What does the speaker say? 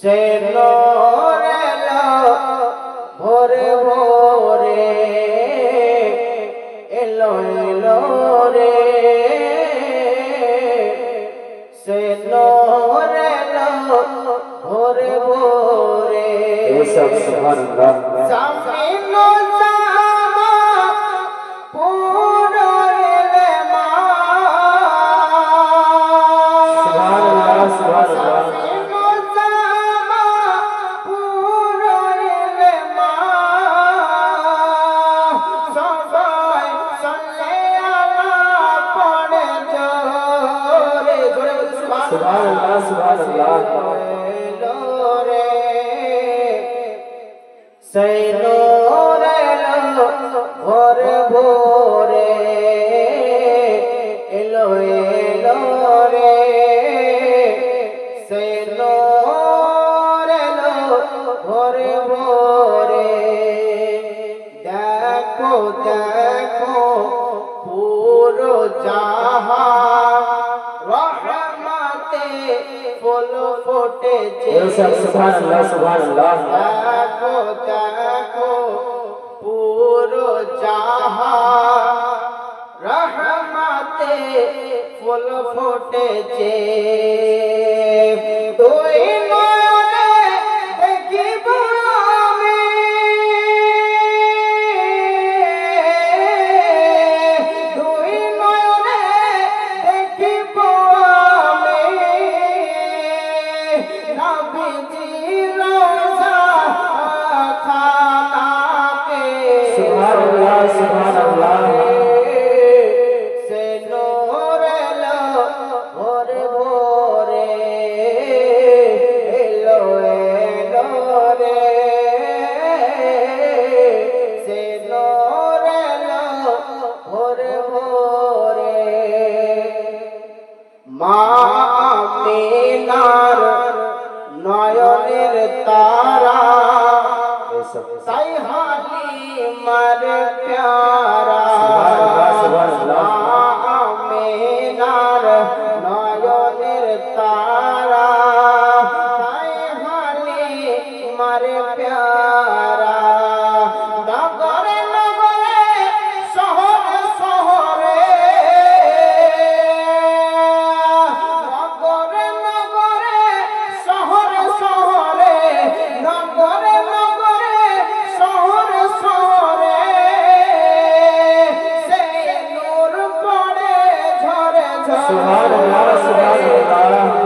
সে নূর এলো ভোরে ভোরে এলো এলো রে সে নূর এলো ভোরে ভোরে সুবহানাল্লাহ জামিন জামা পুরো ইলমা সুবহানাল্লাহ সুবহানাল্লাহ জামিন জামা পুরো ইলমা সবাই সাল্লে আলা পড়ে জোরে জোরে সুবহানাল্লাহ সুবহানাল্লাহ সেই নূর এলো ভোরে ভোরে এলো এলো রে সেই নূর এলো ভোরে ভোরে দেখো দেখো পুরো জাহান রহমতে ফুল ফুটেছে সুবহানাল্লাহ সুবহানাল্লাহ দেখো দেখো পুরো জাহান রহমতে ফুল ফুটেছে দুই নয়নে দেখিব আমি দুই নয়নে দেখিব আমি নবীজির রওজা খানাকে সুবহানাল্লাহ সুবহানাল্লাহ সে নূর এলো ভোরে ভোরে এলো এলো রে সে নূর এলো ভোরে ভোরে মা আমিনার নয়নের তারা তাই হালিমার প্যারা সুবহানাল্লাহ আমিনার নয়নের তারা তাই হালিমার প্যারা নগরে নগরে শহরে শহরে নগরে নগরে শহরে শহরে নগরে নগরে শহরে শহরে সেই নূর পড়ে ঝরে ঝরে সুবহানাল্লাহ সুবহানাল্লাহ